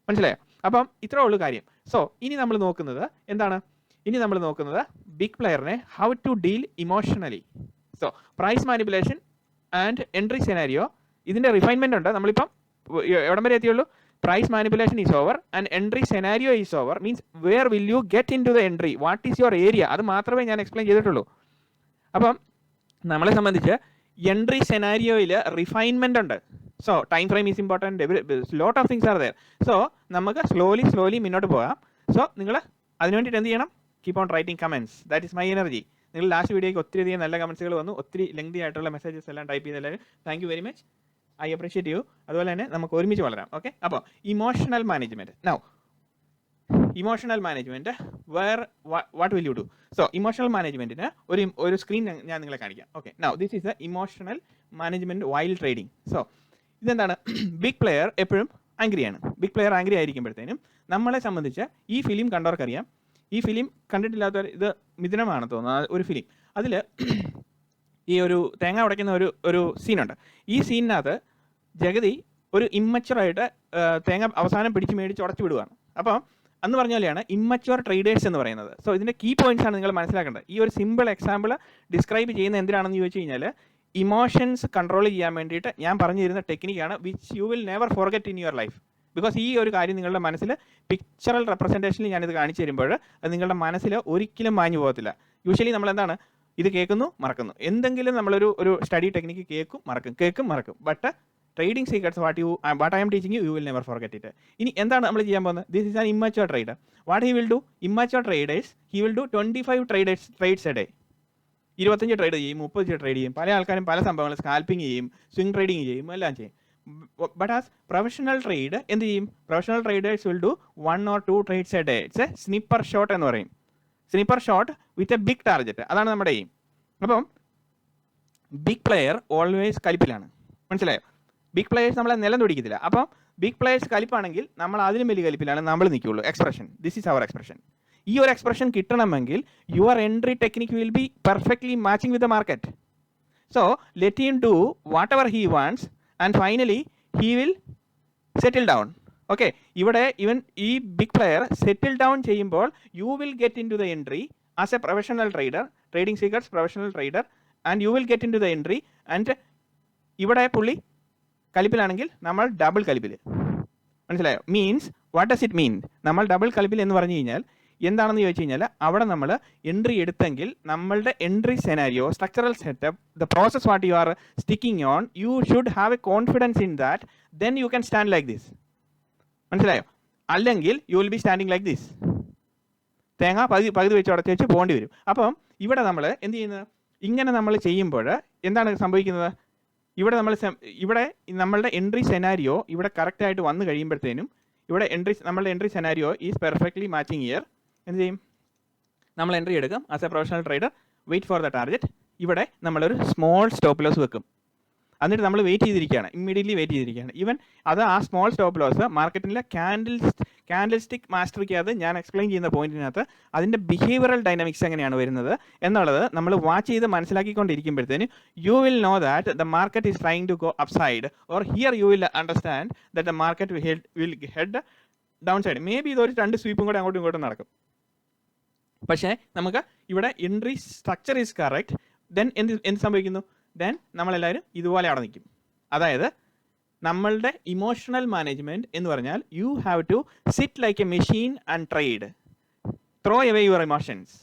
മനസ്സിലായോ? അപ്പം ഇത്രേ ഉള്ളൂ കാര്യം. So ഇനി നമ്മൾ നോക്കുന്നത് എന്താണ്? ഇനി നമ്മൾ നോക്കുന്നത് ബിഗ് പ്ലെയറിനെ how to deal emotionally. So price manipulation and entry scenario, ഇതിൻ്റെ റിഫൈൻമെൻ്റ് ഉണ്ട്. നമ്മളിപ്പം എവിടം വരെ എത്തിയുള്ളൂ? Price manipulation is over and entry scenario is over. Means where will you get into the entry, what is your area, അത് മാത്രമേ ഞാൻ explain ചെയ്തിട്ടുള്ളൂ. അപ്പം നമ്മളെ സംബന്ധിച്ച് എൻട്രി സെനാരിയോയിൽ റിഫൈൻമെൻ്റ് ഉണ്ട്. So time frame is important, lot of things are there. So നമുക്ക് സ്ലോലി മുന്നോട്ട് പോകാം. സോ നിങ്ങൾ അതിന് വേണ്ടിയിട്ട് എന്ത് ചെയ്യണം? Keep on writing comments. That is my energy. നിങ്ങൾ ലാസ്റ്റ് വീഡിയോയ്ക്ക് ഒത്തിരിയധികം നല്ല കമൻസുകൾ വന്നു, ഒത്തിരി ലെങ്തി ആയിട്ടുള്ള മെസ്സേജസ് എല്ലാം ടൈപ്പ് ചെയ്തെല്ലാവരും thank you very much. I appreciate you. അതുപോലെ തന്നെ നമുക്ക് ഒരുമിച്ച് വളരാം. ഓക്കെ, അപ്പോൾ emotional management. Now emotional management what will you do? So emotional മാനേജ്മെൻറ്റിന് ഒരു സ്ക്രീൻ ഞാൻ നിങ്ങളെ കാണിക്കാം. Okay, now this is the emotional management while trading. So ഇതെന്താണ്? ബിഗ് പ്ലെയർ എപ്പോഴും ആംഗ്രിയാണ്. ബിഗ് പ്ലെയർ ആംഗ്രി ആയിരിക്കുമ്പോഴത്തേനും നമ്മളെ സംബന്ധിച്ച് ഈ ഫിലിം കണ്ടവർക്കറിയാം. ഈ ഫിലിം കണ്ടിട്ടില്ലാത്തവർ, ഇത് മിഥുനമാണ് തോന്നുന്നത് ഒരു ഫിലിം. അതിൽ ഈ ഒരു തേങ്ങ ഉടയ്ക്കുന്ന ഒരു സീനുണ്ട്. ഈ സീനിനകത്ത് ജഗതി ഒരു ഇമ്മച്ചുവറായിട്ട് തേങ്ങ അവസാനം പിടിച്ച് മേടിച്ച് ഉടച്ചു വിടുകയാണ്. അപ്പം അന്ന് പറഞ്ഞ പോലെയാണ് ഇമ്മച്ചുവർ ട്രേഡേഴ്സ് എന്ന് പറയുന്നത്. സോ ഇതിൻ്റെ കീ പോയിന്റ്സ് ആണ് നിങ്ങൾ മനസ്സിലാക്കേണ്ടത്. ഈ ഒരു സിമ്പിൾ എക്സാമ്പിൾ ഡിസ്ക്രൈബ് ചെയ്യുന്ന എന്തിനാണെന്ന് ചോദിച്ചു കഴിഞ്ഞാൽ ഇമോഷൻസ് കൺട്രോൾ ചെയ്യാൻ വേണ്ടിയിട്ട് ഞാൻ പറഞ്ഞു തരുന്ന ടെക്നിക്കാണ് which you will never forget in your life. Because ഈ ഒരു കാര്യം നിങ്ങളുടെ മനസ്സിൽ പിക്ചറൽ റെപ്രസെൻറ്റേഷനിൽ ഞാനിത് കാണിച്ചു തരുമ്പോൾ അത് നിങ്ങളുടെ മനസ്സിൽ ഒരിക്കലും മാഞ്ഞു പോകത്തില്ല. യൂഷ്വലി നമ്മൾ എന്താണ് ഇത് കേൾക്കുന്നു മറക്കുന്നു, എന്തെങ്കിലും നമ്മളൊരു സ്റ്റഡി ടെക്നിക്ക് കേൾക്കും മറക്കും. But trading secrets what I'm teaching you will never forget it. ഇനി എന്താണ് നമ്മൾ ചെയ്യാൻ പോകുന്നത്? This is an immature trader. What he will do? Immature traders he will do 25 trades a day. 25 trade ചെയ്യും, 30 trade ചെയ്യും. പല ആൾക്കാരും പല സംഭവങ്ങൾ സ്കാൽപ്പിംഗ് ചെയ്യും, സ്വിംഗ് ട്രേഡിംഗ് ചെയ്യും, എല്ലാം ചെയ്യും. But as professional trade എന്ത് ചെയ്യും? Professional traders will do 1 or 2 trades a day. It's a sniper shot എന്ന് പറയും. Sniper shot with a big target, അതാണ് നമ്മുടെ എയിം. അപ്പം ബിഗ് പ്ലെയർ ഓൾവേസ് കലിപ്പിലാണ്. മനസ്സിലായോ? ബിഗ് പ്ലെയേഴ്സ് നമ്മളെ നിലം തൊടിക്കത്തില്ല. അപ്പം ബിഗ് പ്ലെയേഴ്സ് കലിപ്പാണെങ്കിൽ നമ്മൾ അതിലും വലിയ കലിപ്പിലാണ് നമ്മൾ നിൽക്കുകയുള്ളൂ. Expression, this is our expression. ഈ ഒരു എക്സ്പ്രഷൻ കിട്ടണമെങ്കിൽ your entry technique will be perfectly matching with the market. So let him do whatever he wants and finally he will settle down. Okay, ഇവിടെ even ഈ big player settle down ചെയ്യുമ്പോൾ you will get into the entry as a professional trader, trading secrets professional trader, and you will get into the entry. And ഇവിടെ പുള്ളി കലിപ്പിലാണെങ്കിൽ നമ്മൾ double കലിപ്പിൽ. മനസ്സിലായോ? Means what does it mean? നമ്മൾ double കലിപ്പിൽ എന്ന് പറഞ്ഞു കഴിഞ്ഞാൽ എന്താണെന്ന് ചോദിച്ചു കഴിഞ്ഞാൽ അവിടെ നമ്മൾ എൻട്രി എടുത്തെങ്കിൽ നമ്മളുടെ entry scenario, structural setup, the process what you are sticking on, you should have A confidence in that, then you can stand like this. മനസ്സിലായോ? അല്ലെങ്കിൽ you will be standing like this. തേങ്ങ പകുതി വെച്ച് ഉടച്ച് വെച്ച് പോകേണ്ടി വരും. അപ്പം ഇവിടെ നമ്മൾ എന്ത് ചെയ്യുന്നത്? ഇങ്ങനെ നമ്മൾ ചെയ്യുമ്പോൾ എന്താണ് സംഭവിക്കുന്നത്? ഇവിടെ നമ്മളുടെ എൻട്രി സെനാരിയോ ഇവിടെ കറക്റ്റായിട്ട് വന്നു കഴിയുമ്പോഴത്തേനും ഇവിടെ നമ്മളുടെ entry scenario is perfectly matching here. എന്ത് ചെയ്യും? നമ്മൾ എൻട്രി എടുക്കും as a professional trader, wait for the target. ഇവിടെ നമ്മളൊരു സ്മോൾ സ്റ്റോപ്പ് ലോസ് വെക്കും. എന്നിട്ട് നമ്മൾ ഇമ്മീഡിയറ്റ്ലി വെയിറ്റ് ചെയ്തിരിക്കുകയാണ്. ഈവൻ അത് ആ സ്മോൾ സ്റ്റോപ്പ് ലോസ് മാർക്കറ്റിലെ ക്യാൻഡിൽസ്റ്റിക് മാസ്റ്ററിക്കകത്ത് ഞാൻ എക്സ്പ്ലെയിൻ ചെയ്യുന്ന പോയിന്റിനകത്ത് അതിൻ്റെ ബിഹേവിയറൽ ഡൈനാമിക്സ് എങ്ങനെയാണ് വരുന്നത് എന്നുള്ളത് നമ്മൾ വാച്ച് ചെയ്ത് മനസ്സിലാക്കിക്കൊണ്ടിരിക്കുമ്പോഴത്തേന് you will know that the market is trying to go upside, or here you will understand that the market will head downside. Maybe ഇതൊരു 2 സ്വീപ്പും കൂടെ അങ്ങോട്ടും ഇങ്ങോട്ടും നടക്കും. പക്ഷേ നമുക്ക് ഇവിടെ entry structure is correct. Then എന്ത് സംഭവിക്കുന്നു? ദെൻ നമ്മളെല്ലാവരും ഇതുപോലെ അവിടെ നിൽക്കും. അതായത് നമ്മളുടെ ഇമോഷണൽ മാനേജ്മെൻറ്റ് എന്ന് പറഞ്ഞാൽ you have to sit like a machine and trade, throw away your emotions.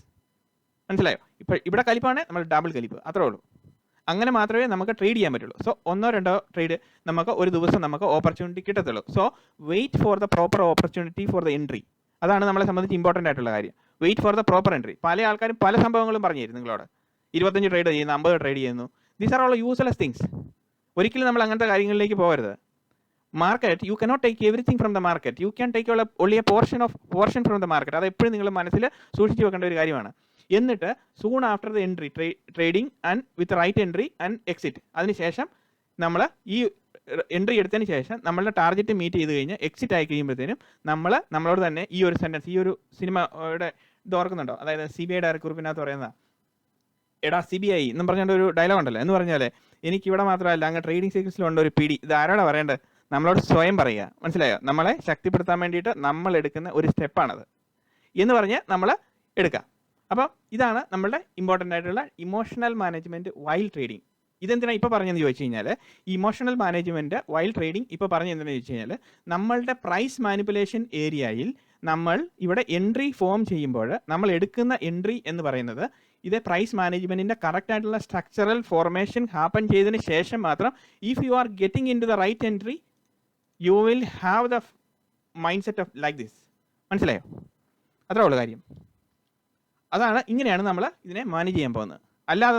മനസ്സിലായോ? ഇപ്പോൾ ഇവിടെ കലിപ്പാണ്, നമ്മൾ ഡബിൾ കലിപ്പ്, അത്രേ ഉള്ളൂ. അങ്ങനെ മാത്രമേ നമുക്ക് ട്രേഡ് ചെയ്യാൻ പറ്റുള്ളൂ. സോ 1-2 ട്രേഡ് നമുക്ക് ഒരു ദിവസം നമുക്ക് ഓപ്പർച്യൂണിറ്റി കിട്ടത്തുള്ളൂ. So wait for the proper opportunity for the entry. അതാണ് നമ്മളെ സംബന്ധിച്ച് ഇമ്പോർട്ടൻ്റ് ആയിട്ടുള്ള കാര്യം. Wait for the proper entry. പല ആൾക്കാരും പല സംഭവങ്ങളും പറഞ്ഞു തരും നിങ്ങളോട്. 25 ട്രേഡ് ചെയ്യുന്നു, 50 ട്രേഡ് ചെയ്യുന്നു. These are all useless things. ഒരിക്കലും നമ്മൾ അങ്ങനത്തെ കാര്യങ്ങളിലേക്ക് പോകരുത്. Market, you cannot take everything from the market, you can take only a portion from the market. അത് എപ്പോഴും നിങ്ങൾ മനസ്സിൽ സൂക്ഷിച്ച് വെക്കേണ്ട ഒരു കാര്യമാണ്. എന്നിട്ട് soon after the entry trading and with right entry and exit. അതിനുശേഷം നമ്മൾ ഈ എൻട്രി എടുത്തതിന് ശേഷം നമ്മളുടെ ടാർഗറ്റ് മീറ്റ് ചെയ്ത് കഴിഞ്ഞ് എക്സിറ്റ് ആയി കഴിയുമ്പോഴത്തേനും നമ്മളോട് തന്നെ ഈ ഒരു സെൻറ്റൻസ്, ഈ ഒരു സിനിമയുടെ ഇത് ഓർക്കുന്നുണ്ടോ? അതായത് CBI ഡയറക്കുറിപ്പിനകത്ത് പറയുന്ന, എടാ CBI എന്നും പറഞ്ഞുകൊണ്ട് ഒരു ഡയലോഗ് ഉണ്ടല്ലോ. എന്ന് പറഞ്ഞാൽ എനിക്കിവിടെ മാത്രമല്ല അങ്ങ് ട്രേഡിംഗ് സീക്വൻസിലുണ്ട് ഒരു പിടി. ഇത് ആരോടാ പറയേണ്ടത്? നമ്മളോട് സ്വയം പറയുക. മനസ്സിലായോ? നമ്മളെ ശക്തിപ്പെടുത്താൻ വേണ്ടിയിട്ട് നമ്മൾ എടുക്കുന്ന ഒരു സ്റ്റെപ്പാണത് എന്ന് പറഞ്ഞ് നമ്മൾ എടുക്കുക. അപ്പം ഇതാണ് നമ്മളുടെ ഇമ്പോർട്ടൻ്റ് ആയിട്ടുള്ള ഇമോഷണൽ മാനേജ്മെൻറ്റ് വൈൽ ട്രേഡിംഗ്. ഇതെന്തിനാണ് ഇപ്പോൾ പറഞ്ഞതെന്ന് ചോദിച്ചു കഴിഞ്ഞാൽ, ഇമോഷണൽ മാനേജ്മെൻറ്റ് വൈൽ ട്രേഡിംഗ് ഇപ്പോൾ പറഞ്ഞതെന്തിനാണെന്ന് ചോദിച്ചു കഴിഞ്ഞാൽ, നമ്മളുടെ പ്രൈസ് മാനിപ്പുലേഷൻ ഏരിയയിൽ നമ്മൾ ഇവിടെ എൻട്രി ഫോം ചെയ്യുമ്പോൾ നമ്മൾ എടുക്കുന്ന എൻട്രി എന്ന് പറയുന്നത് ഇത് പ്രൈസ് മാനേജ്മെൻറ്റിൻ്റെ കറക്റ്റ് ആയിട്ടുള്ള സ്ട്രക്ചറൽ ഫോർമേഷൻ ഹാപ്പൻ ചെയ്തതിന് ശേഷം മാത്രം, if you are getting into the right entry you will have the mindset of like this. മനസ്സിലായോ? അത്രേ ഉള്ളൂ കാര്യം. അതാണ്, ഇങ്ങനെയാണ് നമ്മൾ ഇതിനെ മാനേജ് ചെയ്യാൻ പോകുന്നത്. അല്ലാതെ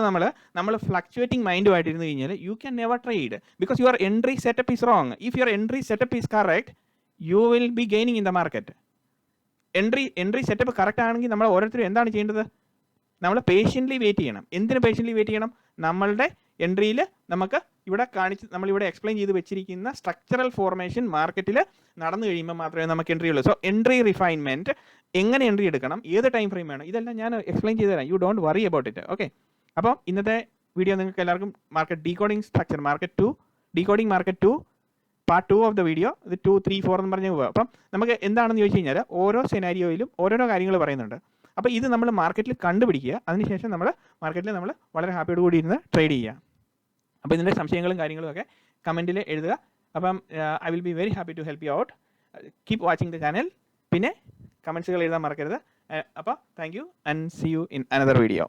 നമ്മൾ ഫ്ലക്ച്വേറ്റിംഗ് മൈൻഡുമായിട്ടിരുന്ന് കഴിഞ്ഞാൽ you can never trade, because your entry setup is wrong. If your entry setup is correct you will be gaining in the market. Entry setup correct ആണെങ്കിൽ നമ്മൾ ഓരോരുത്തരും എന്താണ് ചെയ്യേണ്ടത്? നമ്മൾ പേഷ്യൻ്റ്ലി വെയിറ്റ് ചെയ്യണം. എന്തിന് പേഷ്യൻ്റ്ലി വെയിറ്റ് ചെയ്യണം? നമ്മളുടെ എൻട്രിയിൽ നമുക്ക് നമ്മളിവിടെ എക്സ്പ്ലെയിൻ ചെയ്ത് വെച്ചിരിക്കുന്ന സ്ട്രക്ചറൽ ഫോർമേഷൻ മാർക്കറ്റിൽ നടന്നു കഴിയുമ്പോൾ മാത്രമേ നമുക്ക് എൻട്രി ഉള്ളൂ. സോ എൻട്രി റിഫൈൻമെൻറ്റ്, എങ്ങനെ എൻട്രി എടുക്കണം, ഏത് ടൈം ഫ്രെയിം വേണം, ഇതെല്ലാം ഞാൻ എക്സ്പ്ലെയിൻ ചെയ്ത് തരാം. You don't worry about it. Okay, അപ്പോൾ ഇന്നത്തെ വീഡിയോ നിങ്ങൾക്ക് എല്ലാവർക്കും market decoding structure, decoding market 2 part 2 of the video, ഇത് 2, 3, 4 എന്ന് പറഞ്ഞ് പോകാം. അപ്പം നമുക്ക് എന്താണെന്ന് ചോദിച്ചു കഴിഞ്ഞാൽ ഓരോ സെനാരിയോയിലും ഓരോരോ കാര്യങ്ങൾ പറയുന്നുണ്ട്. അപ്പോൾ ഇത് നമ്മൾ മാർക്കറ്റിൽ കണ്ടുപിടിക്കുക. അതിനുശേഷം മാർക്കറ്റിൽ നമ്മൾ വളരെ ഹാപ്പിയോട് കൂടി ഇരുന്ന് ട്രേഡ് ചെയ്യുക. അപ്പോൾ ഇതിൻ്റെ സംശയങ്ങളും കാര്യങ്ങളും ഒക്കെ കമൻറ്റിൽ എഴുതുക. അപ്പം I will be very happy to help you out. Keep watching the channel. പിന്നെ കമൻസുകൾ എഴുതാൻ മറക്കരുത്. അപ്പോൾ thank you and see you in another video.